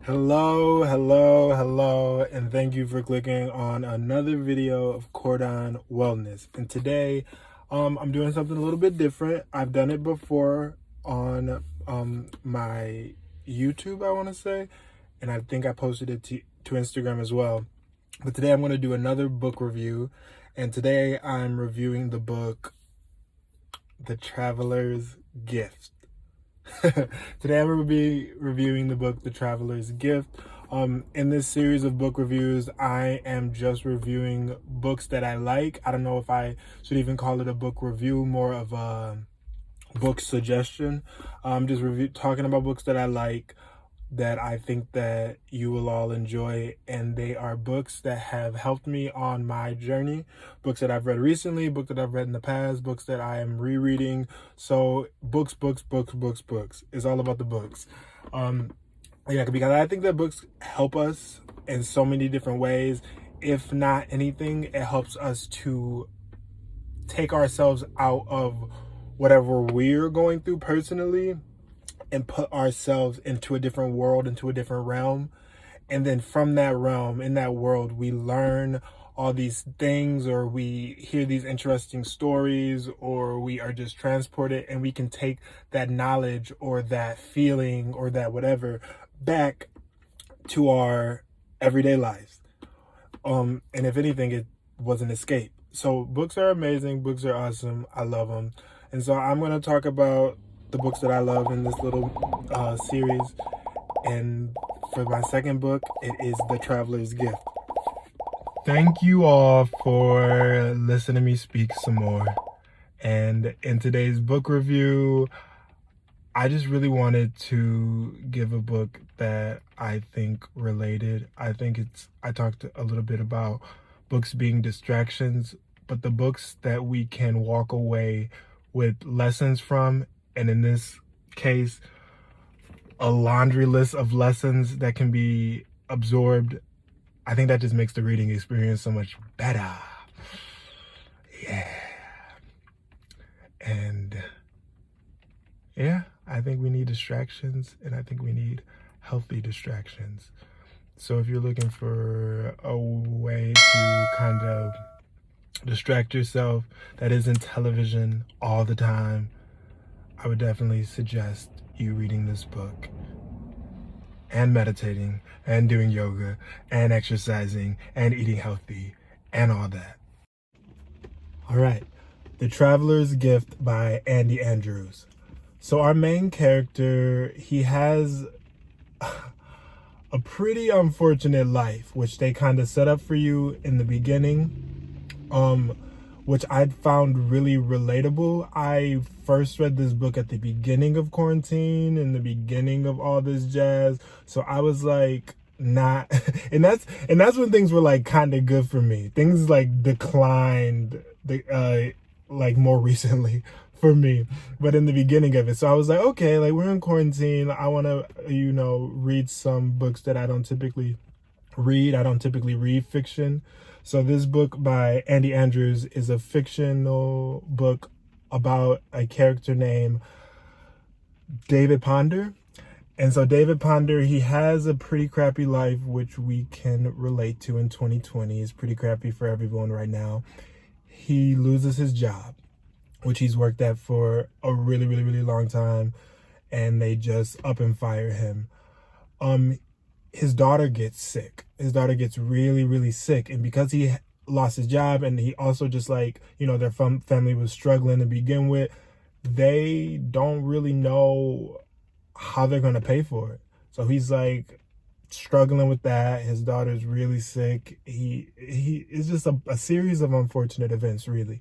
Hello, hello, hello, and thank you for clicking on another video of Cordon Wellness. And today, I'm doing something a little bit different. I've done it before on my YouTube, I want to say, and I think I posted it to Instagram as well. But today I'm going to do another book review, and today I'm reviewing the book The Traveler's Gift. Today I'm going to be reviewing the book The Traveler's Gift. In this series of book reviews, I am just reviewing books that I like. I don't know if I should even call it a book review, more of a book suggestion. I'm just talking about books that I like, that I think that you will all enjoy, and they are books that have helped me on my journey, books that I've read recently, books that I've read in the past, books that I am rereading. So books. It's all about the books. Yeah, because I think that books help us in so many different ways. If not anything, it helps us to take ourselves out of whatever we're going through personally and put ourselves into a different world, into a different realm. And then from that realm, in that world, we learn all these things, or we hear these interesting stories, or we are just transported, and we can take that knowledge or that feeling or that whatever back to our everyday lives. And if anything, it was an escape. So books are amazing. Books are awesome. I love them. And so I'm going to talk about the books that I love in this little series. And for my second book, it is The Traveler's Gift. Thank you all for listening to me speak some more. And in today's book review, I just really wanted to give a book that I think related. I talked a little bit about books being distractions, but the books that we can walk away with lessons from, and in this case, a laundry list of lessons that can be absorbed. I think that just makes the reading experience so much better. Yeah. And yeah, I think we need distractions, and I think we need healthy distractions. So if you're looking for a way to kind of distract yourself that isn't television all the time, I would definitely suggest you reading this book and meditating and doing yoga and exercising and eating healthy and all that. All right, The Traveler's Gift by Andy Andrews. So our main character, he has a pretty unfortunate life, which they kind of set up for you in the beginning, which I found really relatable. I first read this book at the beginning of quarantine, in the beginning of all this jazz. So I was like, not, and that's when things were like kind of good for me. Things like declined, like more recently for me, but in the beginning of it. So I was like, okay, like we're in quarantine. I want to, read some books that I don't typically read. I don't typically read fiction. So this book by Andy Andrews is a fictional book about a character named David Ponder. And so David Ponder, he has a pretty crappy life, which we can relate to in 2020. It's pretty crappy for everyone right now. He loses his job, which he's worked at for a really, really, really long time, and they just up and fire him. His daughter gets sick. His daughter gets really, really sick. And because he lost his job, and he also just their family was struggling to begin with, they don't really know how they're going to pay for it. So he's like struggling with that. His daughter's really sick. He it's just a series of unfortunate events, really.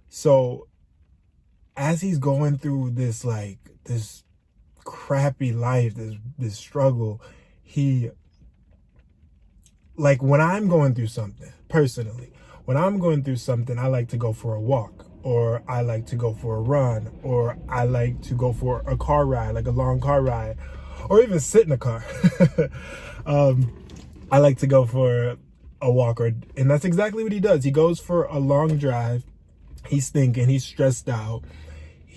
So as he's going through this crappy life, this struggle, when I'm going through something, personally, when I'm going through something, I like to go for a walk, or I like to go for a run, or I like to go for a car ride, like a long car ride, or even sit in a car. I like to go for a walk, and that's exactly what he does. He goes for a long drive. He's thinking, he's stressed out.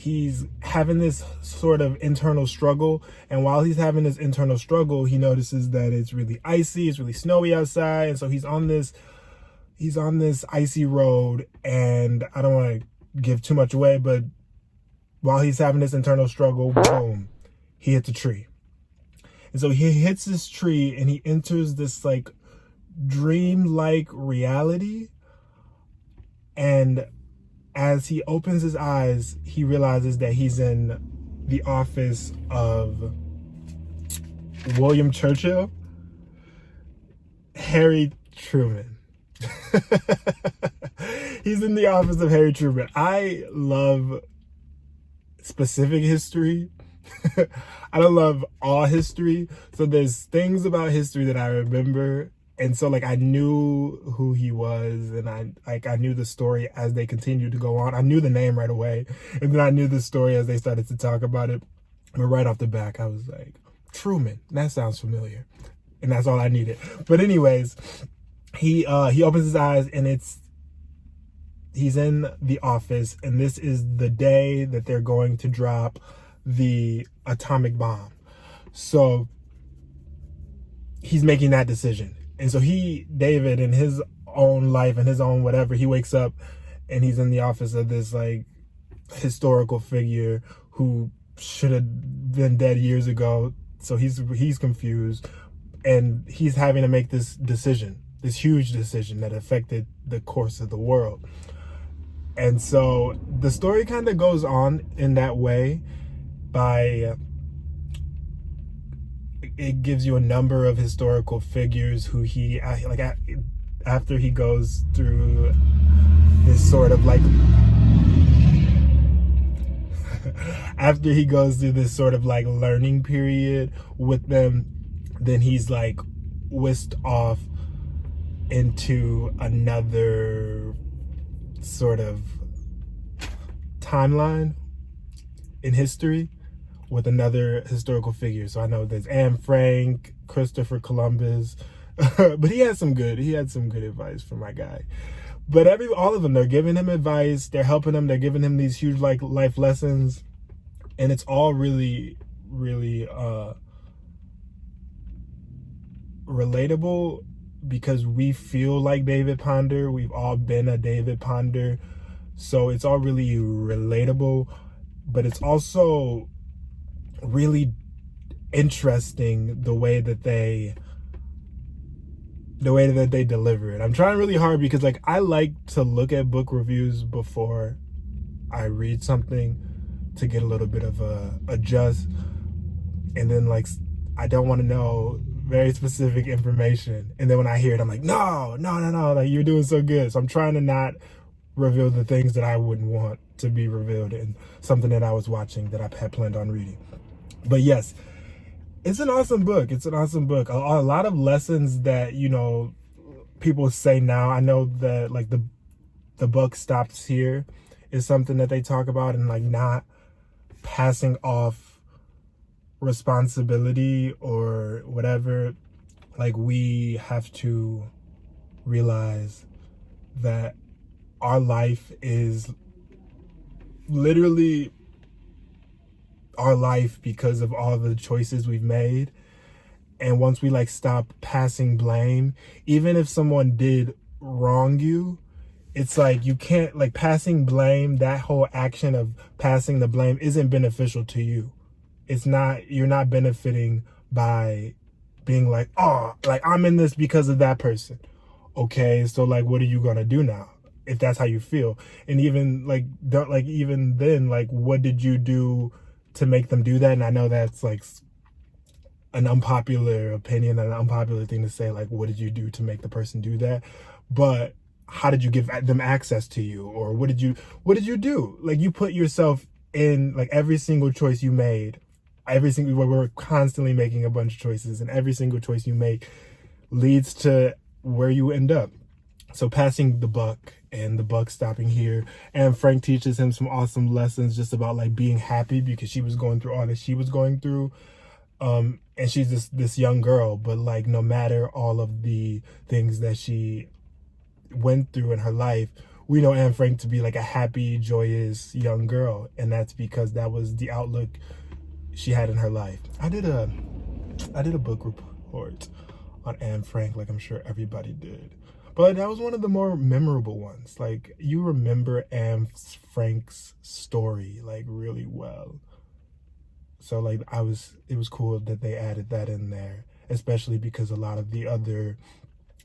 he's having this sort of internal struggle. And while he's having this internal struggle, he notices that it's really icy, it's really snowy outside. And so he's on this icy road. And I don't want to give too much away, but while he's having this internal struggle, boom, he hits a tree. And so he hits this tree and he enters this like dream-like reality. And as he opens his eyes, he realizes that he's in the office of William Churchill, Harry Truman. He's in the office of Harry Truman. I love specific history. I don't love all history. So there's things about history that I remember. And so like I knew who he was, and I knew the story as they continued to go on. I knew the name right away, and then I knew the story as they started to talk about it. But right off the back, I was like, Truman, that sounds familiar. And that's all I needed. But anyways, he opens his eyes and he's in the office, and this is the day that they're going to drop the atomic bomb. So he's making that decision. And so David, in his own life and his own whatever, he wakes up and he's in the office of this like historical figure who should have been dead years ago. So he's confused, and he's having to make this decision, this huge decision that affected the course of the world. And so the story kind of goes on in that way by it gives you a number of historical figures who after he goes through this sort of like after he goes through this sort of like learning period with them, then he's like whisked off into another sort of timeline in history with another historical figure. So I know there's Anne Frank, Christopher Columbus, but he had some good advice from my guy. But all of them, they're giving him advice, they're helping him, they're giving him these huge like life lessons, and it's all really, really relatable, because we feel like David Ponder. We've all been a David Ponder, so it's all really relatable. But it's also really interesting the way that they deliver it. I'm trying really hard because like I like to look at book reviews before I read something to get a little bit of a adjust, and then like I don't want to know very specific information, and then when I hear it I'm like no, like you're doing so good. So I'm trying to not reveal the things that I wouldn't want to be revealed in something that I was watching that I had planned on reading. But yes, it's an awesome book. It's an awesome book. A lot of lessons that, you know, people say now. I know that like the book stops here is something that they talk about, and like not passing off responsibility or whatever. Like we have to realize that our life is literally our life because of all the choices we've made. And once we like stop passing blame, even if someone did wrong you, it's like you can't like passing blame. That whole action of passing the blame isn't beneficial to you. It's not, you're not benefiting by being like, oh, like I'm in this because of that person. Okay, so like what are you gonna do now if that's how you feel? And even like even then, like what did you do to make them do that? And I know that's like an unpopular opinion and an unpopular thing to say, like what did you do to make the person do that? But how did you give them access to you? Or what did you do? Like you put yourself in like every single choice you made. We're constantly making a bunch of choices, and every single choice you make leads to where you end up. So passing the buck and the buck stopping here, and Frank teaches him some awesome lessons just about like being happy, because she was going through all that she was going through. And she's this young girl, but like no matter all of the things that she went through in her life, we know Anne Frank to be like a happy, joyous young girl, and that's because that was the outlook she had in her life. I did a book report on Anne Frank, like I'm sure everybody did, but that was one of the more memorable ones. Like, you remember Anne Frank's story like really well. So like it was cool that they added that in there, especially because a lot of the other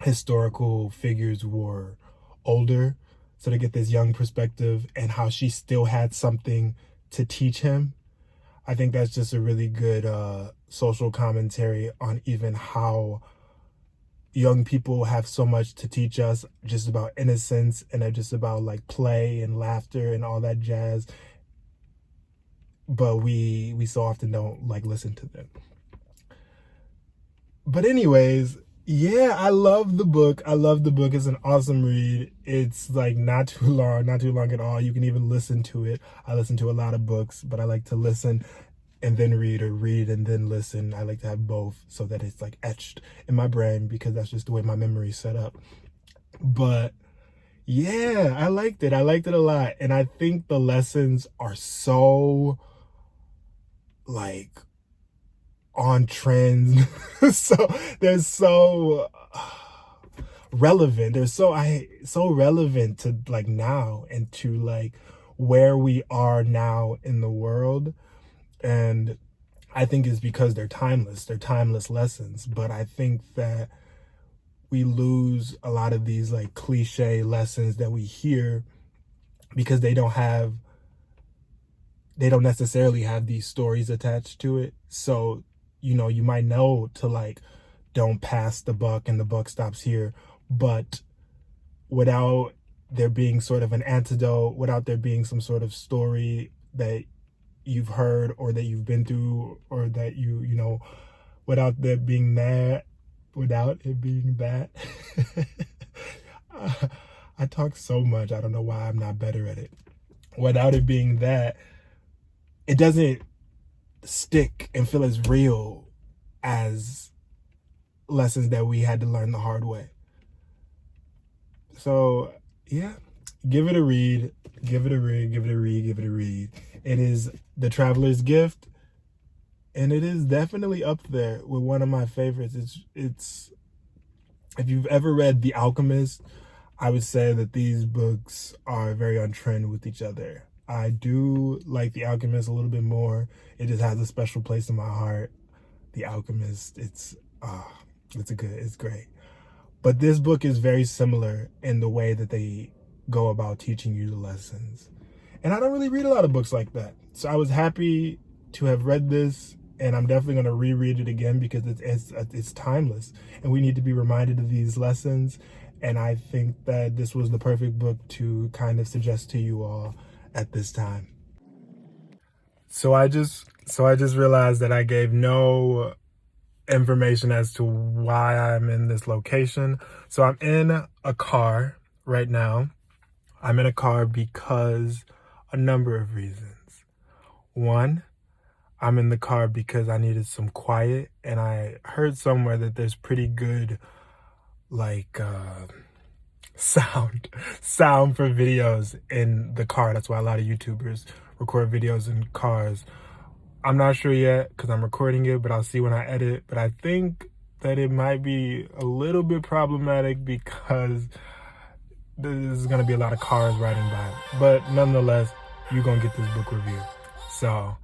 historical figures were older. So to get this young perspective and how she still had something to teach him, I think that's just a really good social commentary on even how young people have so much to teach us, just about innocence and just about like play and laughter and all that jazz. But we so often don't like listen to them. But anyways, yeah, I love the book. It's an awesome read. It's like not too long at all. You can even listen to it. I listen to a lot of books, but I like to listen and then read, or read and then listen. I like to have both so that it's like etched in my brain, because that's just the way my memory is set up. But yeah, I liked it a lot. And I think the lessons are so like on trend. So they're so relevant. They're so relevant to like now, and to like where we are now in the world. And I think it's because they're timeless lessons. But I think that we lose a lot of these like cliche lessons that we hear because they don't necessarily have these stories attached to it. So, you know, you might know to like, don't pass the buck and the buck stops here, but without there being sort of an antidote, without there being some sort of story that you've heard or that you've been through, or that you know, without it being that, I talk so much, I don't know why I'm not better at it. Without it being that, it doesn't stick and feel as real as lessons that we had to learn the hard way. So yeah, give it a read. It is The Traveler's Gift, and it is definitely up there with one of my favorites. It's if you've ever read The Alchemist, I would say that these books are very on trend with each other. I do like The Alchemist a little bit more. It just has a special place in my heart. The Alchemist, it's great. But this book is very similar in the way that they go about teaching you the lessons. And I don't really read a lot of books like that. So I was happy to have read this, and I'm definitely going to reread it again because it's timeless, and we need to be reminded of these lessons. And I think that this was the perfect book to kind of suggest to you all at this time. So I just realized that I gave no information as to why I'm in this location. So I'm in a car right now. I'm in a car because a number of reasons. One, I'm in the car because I needed some quiet, and I heard somewhere that there's pretty good like sound for videos in the car. That's why a lot of YouTubers record videos in cars. I'm not sure yet because I'm recording it, but I'll see when I edit. But I think that it might be a little bit problematic because there's going to be a lot of cars riding by. But nonetheless, you're going to get this book review. So